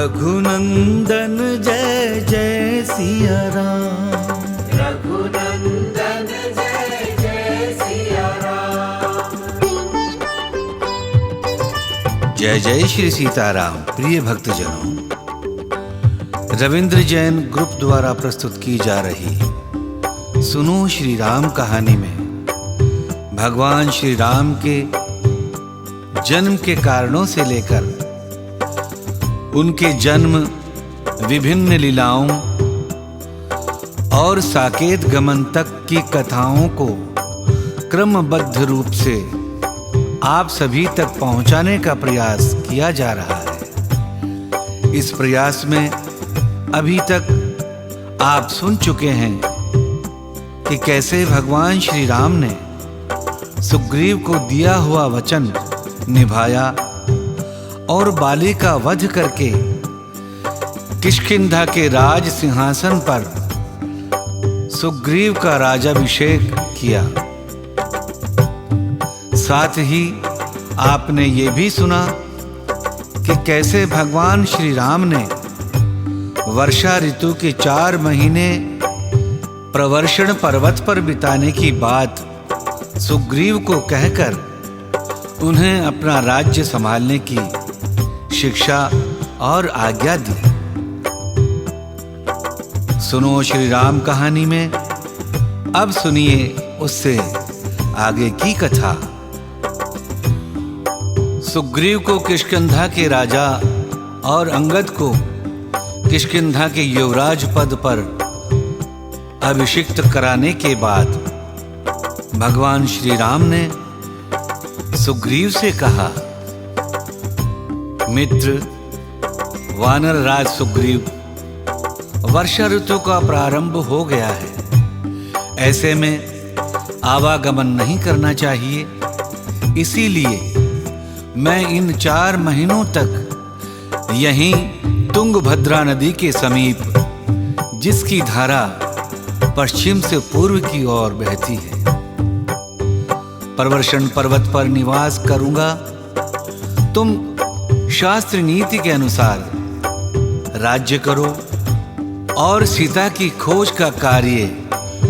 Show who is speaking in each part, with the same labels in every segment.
Speaker 1: रघुनंदन जय जय सिया राम।
Speaker 2: रघुनंदन जय जय सिया राम।
Speaker 1: जय जय श्री सीताराम। प्रिय भक्तजनों, रविंद्र जैन ग्रुप द्वारा प्रस्तुत की जा रही सुनो श्री राम कहानी में भगवान श्री राम के जन्म के कारणों से लेकर उनके जन्म, विभिन्न लीलाओं और साकेत गमन तक की कथाओं को क्रमबद्ध रूप से आप सभी तक पहुंचाने का प्रयास किया जा रहा है। इस प्रयास में अभी तक आप सुन चुके हैं कि कैसे भगवान श्री राम ने सुग्रीव को दिया हुआ वचन निभाया और बाली का वध करके किष्किंधा के राज सिंहासन पर सुग्रीव का राजाभिषेक किया। साथ ही आपने ये भी सुना कि कैसे भगवान श्री राम ने वर्षा ऋतु के 4 महीने प्रवर्षण पर्वत पर बिताने की बात सुग्रीव को कहकर उन्हें अपना राज्य संभालने की शिक्षा और आज्ञा दी। सुनो श्री राम कहानी में अब सुनिए उससे आगे की कथा। सुग्रीव को किष्किंधा के राजा और अंगद को किष्किंधा के युवराज पद पर अभिषिक्त कराने के बाद भगवान श्री राम ने सुग्रीव से कहा, मित्र वानर राज सुग्रीव, वर्षा ऋतु का प्रारंभ हो गया है। ऐसे में आवागमन नहीं करना चाहिए। इसीलिए मैं इन 4 महीनों तक यहीं तुंगभद्रा नदी के समीप, जिसकी धारा पश्चिम से पूर्व की ओर बहती है, प्रवर्षण पर्वत पर निवास करूंगा। तुम शास्त्र नीति के अनुसार राज्य करो और सीता की खोज का कार्य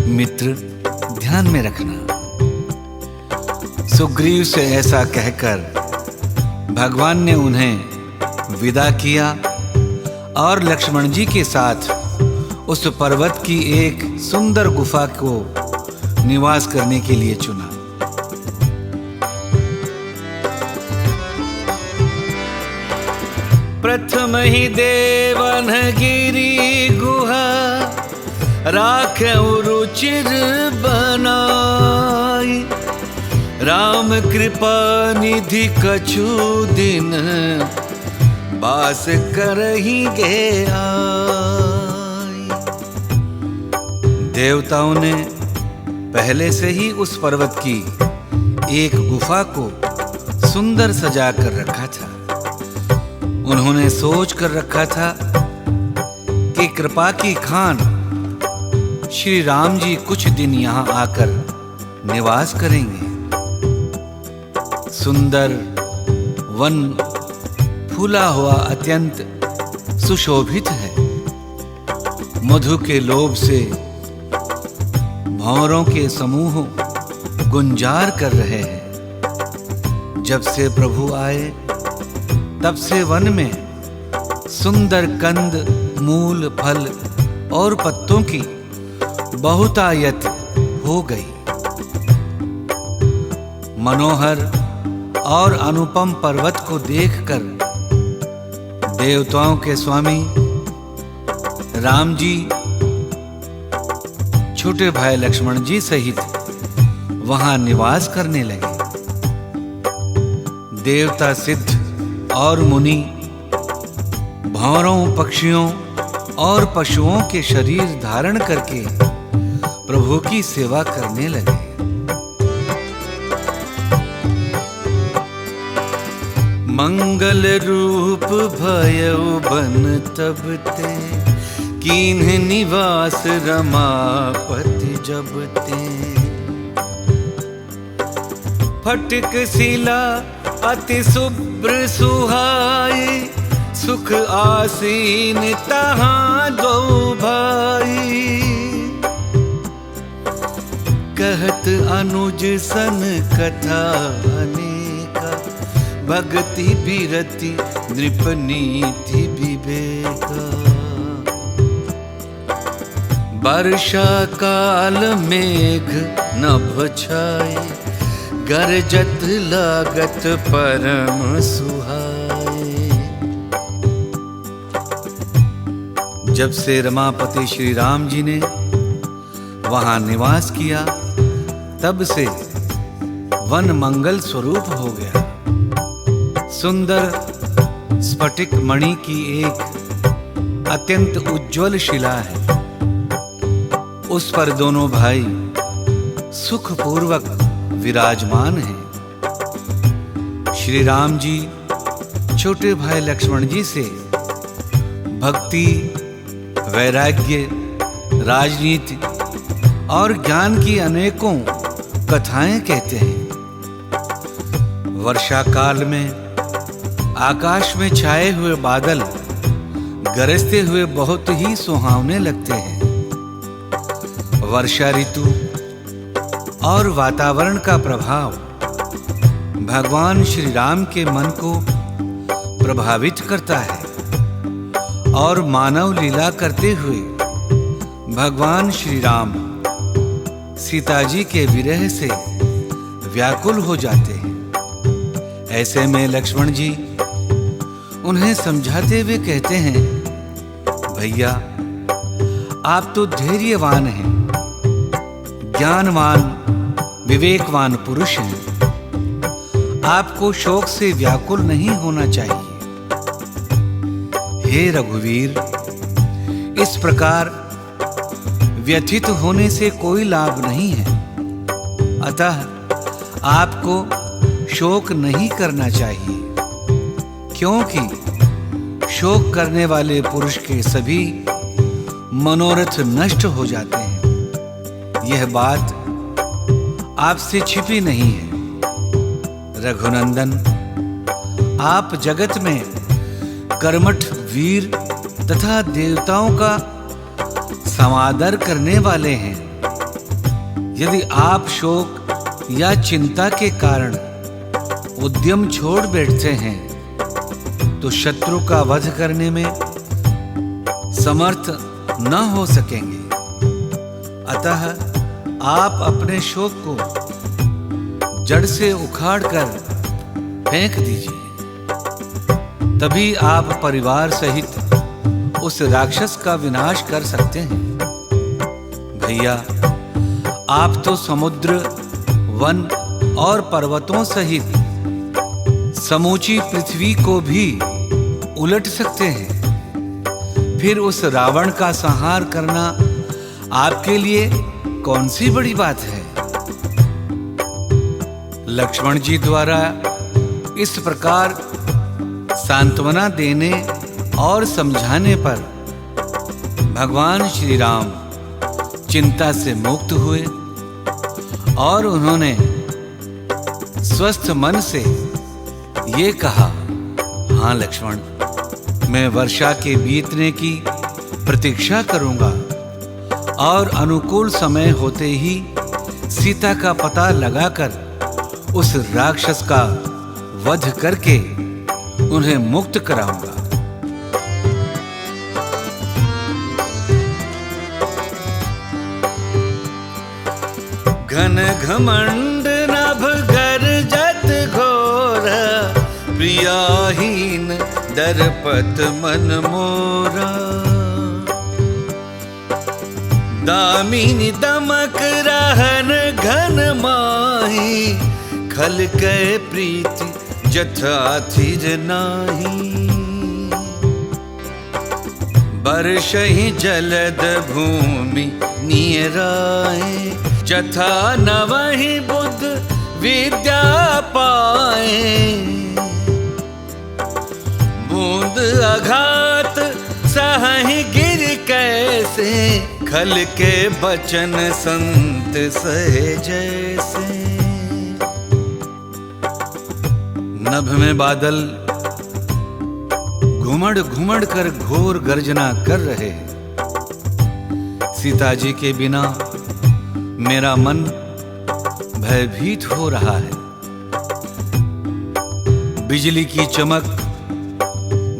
Speaker 1: मित्र ध्यान में रखना। सुग्रीव से ऐसा कहकर भगवान ने उन्हें विदा किया और लक्ष्मण जी के साथ उस पर्वत की एक सुंदर गुफा को निवास करने के लिए चुना। प्रथम ही देवनगिरी गुहा राखौ रुचिर बनाई। राम कृपा निधि कछु दिन बास करही गे आई। देवताओं ने पहले से ही उस पर्वत की एक गुफा को सुंदर सजा कर रखा था। उन्होंने सोच कर रखा था कि कृपा की खान श्री राम जी कुछ दिन यहां आकर निवास करेंगे। सुंदर वन फूला हुआ अत्यंत सुशोभित है। मधु के लोभ से भंवरों के समूह गुंजार कर रहे हैं। जब से प्रभु आए तब से वन में सुंदर कंद, मूल, फल और पत्तों की बहुतायत हो गई। मनोहर और अनुपम पर्वत को देखकर देवताओं के स्वामी राम जी छोटे भाई लक्ष्मण जी सहित वहां निवास करने लगे। देवता, सिद्ध और मुनि भंवरों, पक्षियों और पशुओं के शरीर धारण करके प्रभु की सेवा करने लगे। मंगल रूप भयउ बन तब ते, कीन्ह निवास रमापति जब ते। फटिक शिला अति शुभ्र सुहाई, सुख आसीन तहां दो भाई, कहत अनुज सन कथा अनेका, भक्ति बिरति नृप नीति विवेका। वर्षा काल मेघ नभ छाए, गरजत लागत परम सुहाए। जब से रमापति श्री राम जी ने वहां निवास किया, तब से वन मंगल स्वरूप हो गया। सुंदर स्फटिक मणि की एक अत्यंत उज्ज्वल शिला है, उस पर दोनों भाई सुखपूर्वक विराजमान हैं। श्री राम जी छोटे भाई लक्ष्मण जी से भक्ति, वैराग्य, राजनीति और ज्ञान की अनेकों कथाएं कहते हैं। वर्षा काल में आकाश में छाए हुए बादल गरजते हुए बहुत ही सुहावने लगते हैं। वर्षा ऋतु और वातावरण का प्रभाव भगवान श्री राम के मन को प्रभावित करता है और मानव लीला करते हुए भगवान श्री राम सीता जी के विरह से व्याकुल हो जाते हैं। ऐसे में लक्ष्मण जी उन्हें समझाते हुए कहते हैं, भैया आप तो धैर्यवान हैं, ज्ञानवान, विवेकवान पुरुष हैं। आपको शोक से व्याकुल नहीं होना चाहिए। हे रघुवीर, इस प्रकार व्यथित होने से कोई लाभ नहीं है, अतः आपको शोक नहीं करना चाहिए, क्योंकि शोक करने वाले पुरुष के सभी मनोरथ नष्ट हो जाते हैं। यह बात आपसे छिपी नहीं है। रघुनंदन, आप जगत में कर्मठ वीर तथा देवताओं का समादर करने वाले हैं। यदि आप शोक या चिंता के कारण उद्यम छोड़ बैठते हैं, तो शत्रु का वध करने में समर्थ न हो सकेंगे। अतः आप अपने शोक को जड़ से उखाड़ कर फेंक दीजिए, तभी आप परिवार सहित उस राक्षस का विनाश कर सकते हैं। भैया, आप तो समुद्र, वन और पर्वतों सहित समूची पृथ्वी को भी उलट सकते हैं। फिर उस रावण का संहार करना आपके लिए कौन सी बड़ी बात है। लक्ष्मण जी द्वारा इस प्रकार सांत्वना देने और समझाने पर भगवान श्री राम चिंता से मुक्त हुए और उन्होंने स्वस्थ मन से ये कहा, हाँ लक्ष्मण, मैं वर्षा के बीतने की प्रतीक्षा करूंगा और अनुकूल समय होते ही सीता का पता लगाकर उस राक्षस का वध करके उन्हें मुक्त कराऊंगा। घन घमंड नभ गर्जत घोर, प्रियाहीन दरपत मन मोरा। दामिनी दमक रहन घन माही, खल के प्रीति जथा थिर नाही। बरसहि जलद भूमि नियराए, जथा नवहि बुद्ध विद्या पाए। बूंद अघात सहहि गिर कैसे, खल के बचन संत सहे जैसे। नभ में बादल घुमड़ घुमड़ कर घोर गर्जना कर रहे हैं। सीता जी के बिना मेरा मन भयभीत हो रहा है। बिजली की चमक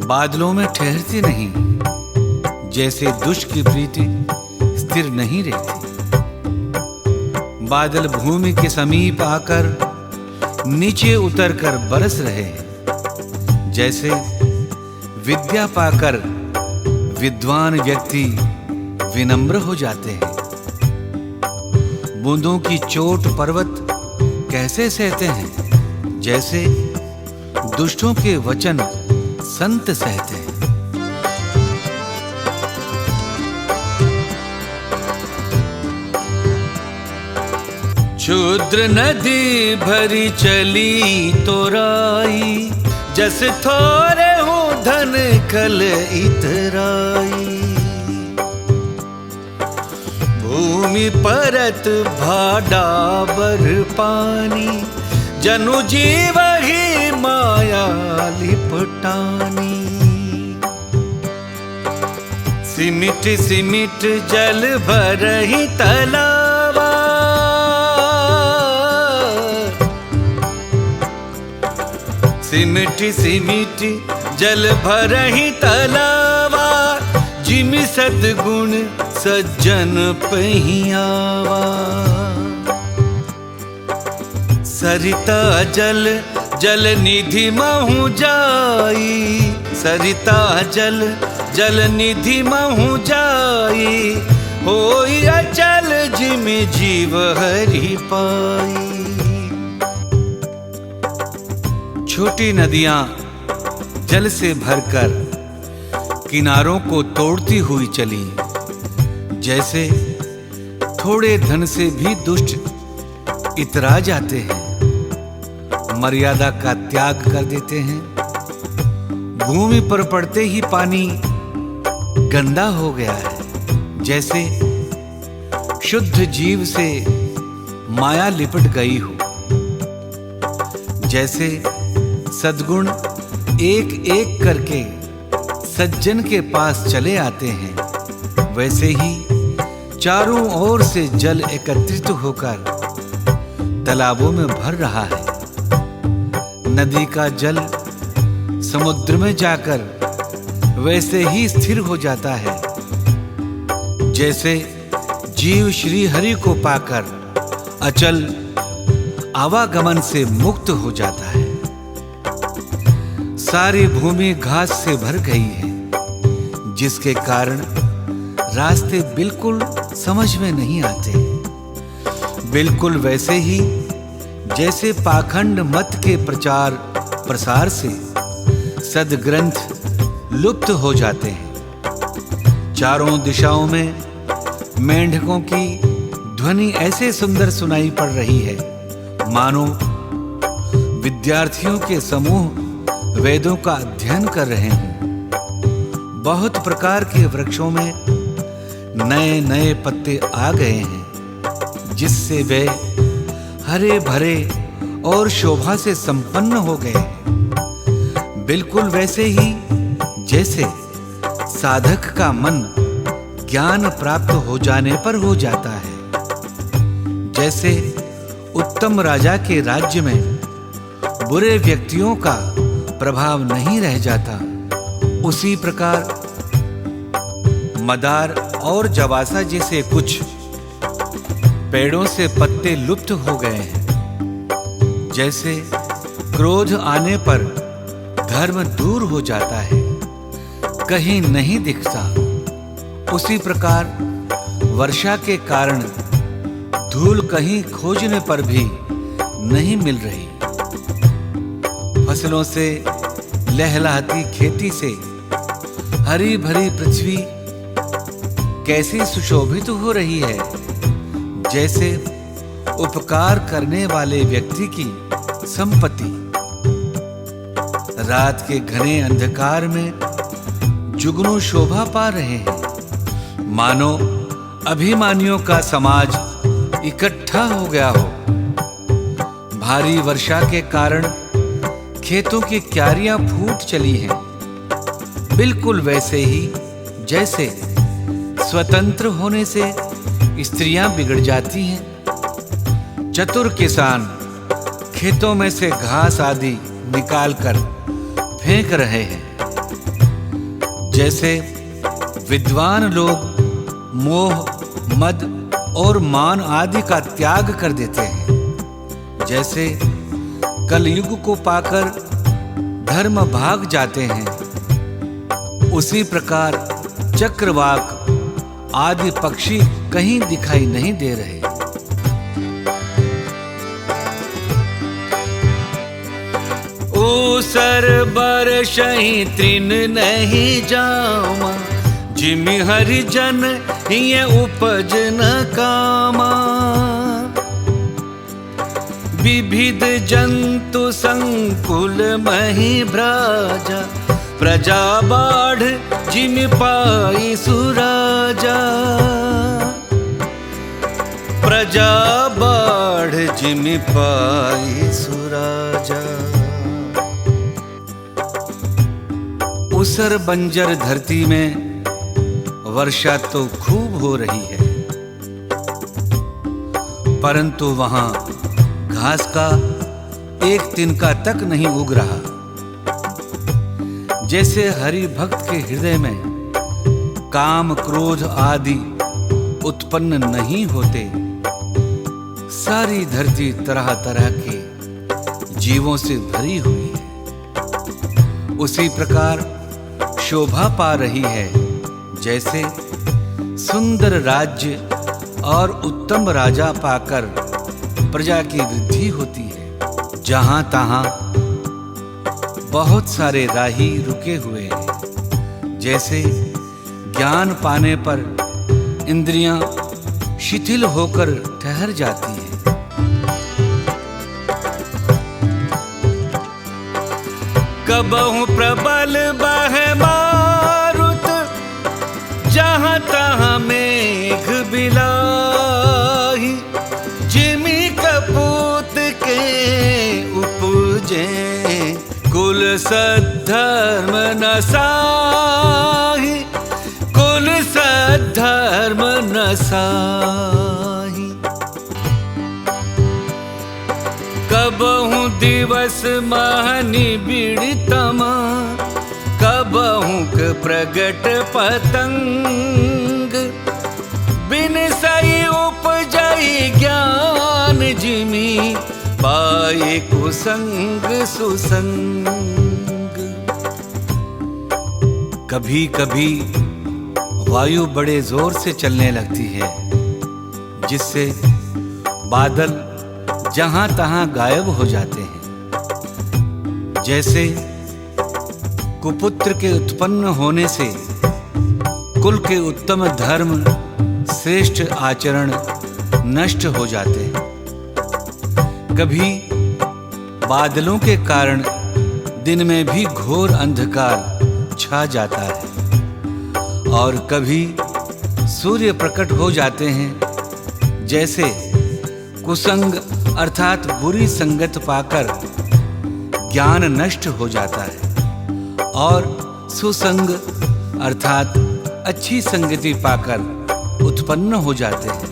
Speaker 1: बादलों में ठहरती नहीं, जैसे दुष्ट की प्रीति स्थिर नहीं रहती। बादल भूमि के समीप आकर नीचे उतरकर बरस रहे हैं, जैसे विद्या पाकर विद्वान व्यक्ति विनम्र हो जाते हैं। बूंदों की चोट पर्वत कैसे सहते हैं, जैसे दुष्टों के वचन संत सहते हैं। क्षुद्र नदी भरी चली तोराई, जस थोरे हूँ धन कल इतराई। भूमि परत भाडाबर पानी, जनु जीव ही माया लिपटानी। सिमिट सिमिट जल भरहि तलावा, सिमिट सिमिट जल भरहि तलावा। जिमि सद्गुण सज्जन पहियावा। सरिता जल जल निधि महु जाई, सरिता जल जल निधि महु जाई। होई अचल जिमि जीव हरि पाई। छोटी नदियां जल से भरकर किनारों को तोड़ती हुई चली, जैसे थोड़े धन से भी दुष्ट इतरा जाते हैं, मर्यादा का त्याग कर देते हैं। भूमि पर पड़ते ही पानी गंदा हो गया है, जैसे शुद्ध जीव से माया लिपट गई हो। जैसे सद्गुण एक एक करके सज्जन के पास चले आते हैं, वैसे ही चारों ओर से जल एकत्रित होकर तालाबों में भर रहा है। नदी का जल समुद्र में जाकर वैसे ही स्थिर हो जाता है, जैसे जीव श्री हरि को पाकर अचल आवागमन से मुक्त हो जाता है। सारी भूमि घास से भर गई है, जिसके कारण रास्ते बिल्कुल समझ में नहीं आते। बिल्कुल वैसे ही जैसे पाखंड मत के प्रचार प्रसार से सद्ग्रंथ लुप्त हो जाते हैं। चारों दिशाओं में मेंढकों की ध्वनि ऐसे सुंदर सुनाई पड़ रही है, मानो विद्यार्थियों के समूह वेदों का अध्ययन कर रहे हों। बहुत प्रकार के वृक्षों में नए नए पत्ते आ गए हैं, जिससे वे हरे भरे और शोभा से संपन्न हो गए हैं। बिल्कुल वैसे ही जैसे साधक का मन ज्ञान प्राप्त हो जाने पर हो जाता है। जैसे उत्तम राजा के राज्य में बुरे व्यक्तियों का प्रभाव नहीं रह जाता, उसी प्रकार मदार और जवासा जैसे कुछ पेड़ों से पत्ते लुप्त हो गए हैं। जैसे क्रोध आने पर धर्म दूर हो जाता है, कहीं नहीं दिखता, उसी प्रकार वर्षा के कारण धूल कहीं खोजने पर भी नहीं मिल रही। फसलों से लहलहाती खेती से हरी भरी पृथ्वी कैसी सुशोभित हो रही है, जैसे उपकार करने वाले व्यक्ति की संपत्ति। रात के घने अंधकार में जुगनू शोभा पा रहे हैं, मानो अभिमानियों का समाज इकट्ठा हो गया हो। भारी वर्षा के कारण खेतों की क्यारियां फूट चली हैं, बिल्कुल वैसे ही जैसे स्वतंत्र होने से स्त्रियां बिगड़ जाती हैं। चतुर किसान खेतों में से घास आदि निकालकर फेंक रहे हैं, जैसे विद्वान लोग मोह, मद और मान आदि का त्याग कर देते हैं, जैसे कलयुग को पाकर धर्म भाग जाते हैं, उसी प्रकार चक्रवाक आदि पक्षी कहीं दिखाई नहीं दे रहे। ऊसर बरसहि तृण नहीं जामा, जिमि हरिजन ये उपज न कामा। विविध जंतु संकुल मही भ्राजा, प्रजा बाढ़ जिमि पाई सुराजा। प्रजा बाढ़ जिमि पाई सुराजा। ऊसर बंजर धरती में वर्षा तो खूब हो रही है, परंतु वहां घास का एक तिनका तक नहीं उग रहा। जैसे हरि भक्त के हृदय में काम, क्रोध आदि उत्पन्न नहीं होते, सारी धरती तरह तरह के जीवों से भरी हुई है। उसी प्रकार शोभा पा रही है, जैसे सुंदर राज्य और उत्तम राजा पाकर प्रजा की वृद्धि होती है। जहां तहां बहुत सारे राही रुके हुए हैं, जैसे ज्ञान पाने पर इंद्रियां शिथिल होकर ठहर जाती हैं। कबहु प्रबल बह मारुत, जहां तहां मेघ बिलाही। जिमि कपूत के उपजे, कुल सद्धर्म न साही। कुल सद्धर्म न साही। कबहु दिवस महनि बिड़तमा, कबहुक प्रगट पतंग। बिन सई उपजई ज्ञान, जिमि पाए कुसंग सुसंग। कभी कभी वायु बड़े जोर से चलने लगती है, जिससे बादल जहां तहां गायब हो जाते हैं। जैसे कुपुत्र के उत्पन्न होने से कुल के उत्तम धर्म, श्रेष्ठ आचरण नष्ट हो जाते हैं। कभी बादलों के कारण दिन में भी घोर अंधकार छा जाता है, और कभी सूर्य प्रकट हो जाते हैं। जैसे कुसंग अर्थात बुरी संगत पाकर ज्ञान नष्ट हो जाता है, और सुसंग अर्थात अच्छी संगति पाकर उत्पन्न हो जाते हैं।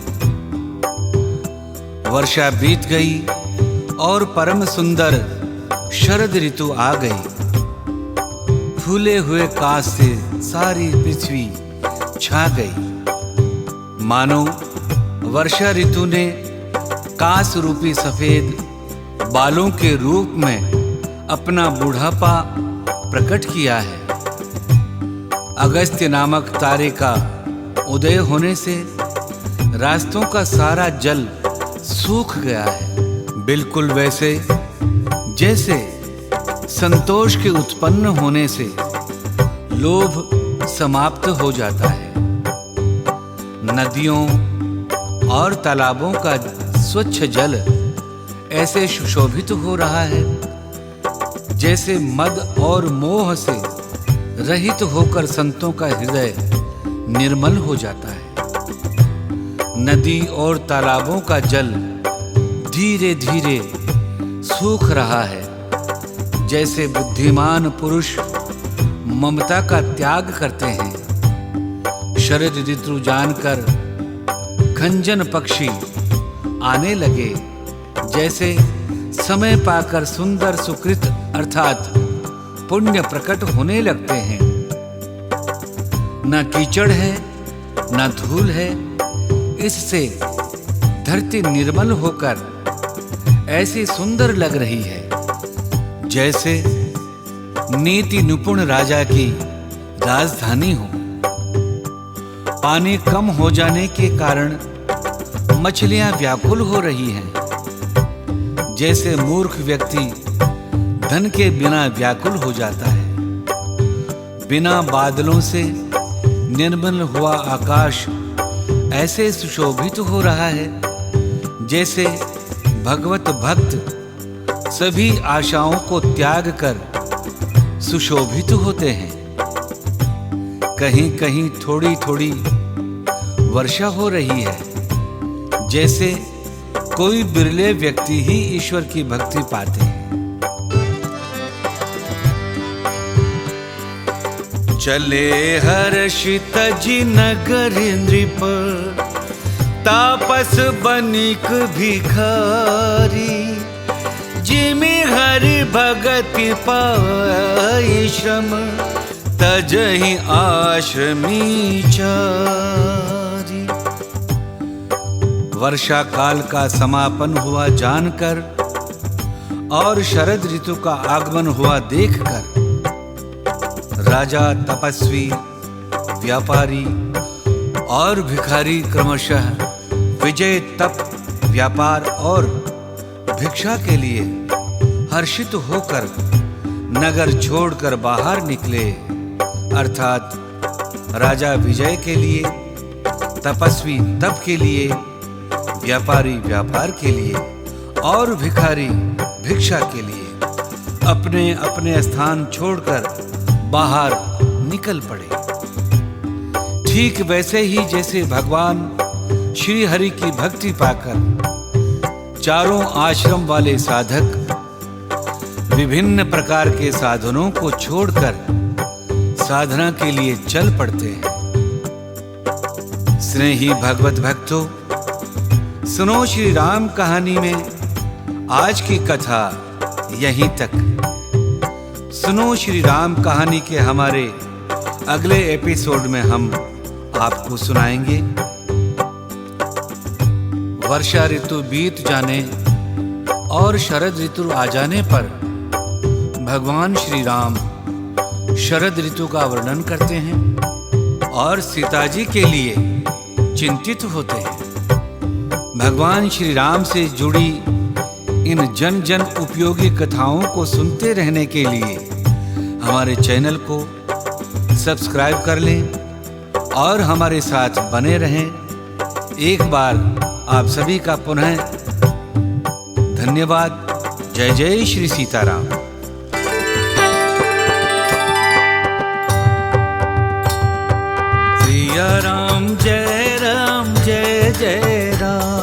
Speaker 1: वर्षा बीत गई और परम सुंदर शरद ऋतु आ गई। फूले हुए काश से सारी पृथ्वी छा गई। मानो वर्षा ऋतु ने काश रूपी सफेद बालों के रूप में अपना बुढ़ापा प्रकट किया है। अगस्त्य नामक तारे का उदय होने से रास्तों का सारा जल सूख गया है। बिल्कुल वैसे जैसे संतोष के उत्पन्न होने से लोभ समाप्त हो जाता है। नदियों और तालाबों का स्वच्छ जल ऐसे सुशोभित हो रहा है, जैसे मद और मोह से रहित होकर संतों का हृदय निर्मल हो जाता है। नदी और तालाबों का जल धीरे धीरे सूख रहा है, जैसे बुद्धिमान पुरुष ममता का त्याग करते हैं। शरद ऋतु जानकर खंजन पक्षी आने लगे, जैसे समय पाकर सुंदर सुकृत अर्थात पुण्य प्रकट होने लगते हैं। न कीचड़ है न धूल है, इससे धरती निर्मल होकर ऐसी सुंदर लग रही है जैसे नीति निपुण राजा की राजधानी हो। पानी कम हो जाने के कारण मछलियां व्याकुल हो रही हैं, जैसे मूर्ख व्यक्ति धन के बिना व्याकुल हो जाता है। बिना बादलों से निर्मल हुआ आकाश ऐसे सुशोभित हो रहा है जैसे भगवत भक्त सभी आशाओं को त्याग कर सुशोभित होते हैं। कहीं कहीं थोड़ी थोड़ी वर्षा हो रही है, जैसे कोई बिरले व्यक्ति ही ईश्वर की भक्ति पाते हैं। चले हर्षित जी नगर नृप, तापस बनिक भिखारी, जिमि हरि भगति पाई श्रम, तजहि आश्रमी चारी। वर्षा काल का समापन हुआ जानकर और शरद ऋतु का आगमन हुआ देखकर राजा, तपस्वी, व्यापारी और भिखारी क्रमशः विजय, तप, व्यापार और भिक्षा के लिए हर्षित होकर नगर छोड़कर बाहर निकले। अर्थात राजा विजय के लिए, तपस्वी तप के लिए, व्यापारी व्यापार के लिए और भिखारी भिक्षा के लिए अपने अपने स्थान छोड़कर बाहर निकल पड़े। ठीक वैसे ही जैसे भगवान श्री हरि की भक्ति पाकर चारों आश्रम वाले साधक विभिन्न प्रकार के साधनों को छोड़कर साधना के लिए चल पड़ते हैं। स्नेही भगवत भक्तों, सुनो श्री राम कहानी में आज की कथा यहीं तक। सुनो श्री राम कहानी के हमारे अगले एपिसोड में हम आपको सुनाएंगे। वर्षा ऋतु बीत जाने और शरद ऋतु आ जाने पर भगवान श्री राम शरद ऋतु का वर्णन करते हैं और सीता जी के लिए चिंतित होते हैं। भगवान श्री राम से जुड़ी इन जन जन उपयोगी कथाओं को सुनते रहने के लिए हमारे चैनल को सब्सक्राइब कर लें और हमारे साथ बने रहें। एक बार आप सभी का पुनः धन्यवाद। जय जय श्री सीताराम। सिया राम जय राम जय जय राम।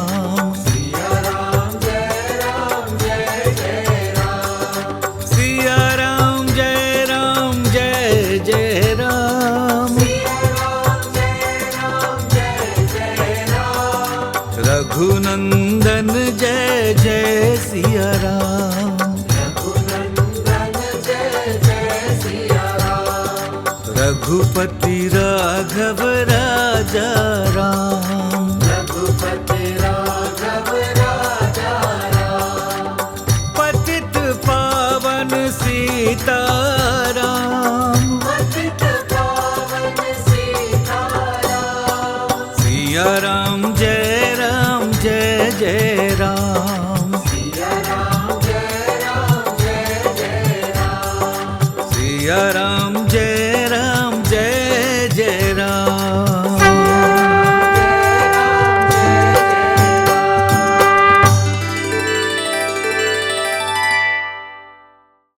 Speaker 1: रघुनंदन जय जय सिया राम। रघुनंदन जय जय सिया राम। रघुपति राघव राजा राम। रघुपति राघव राजा राम। पतित पावन सीता राम। पतित पावन सीता राम। सिया राम जय जय राम। सिया राम जय जय राम। सिया राम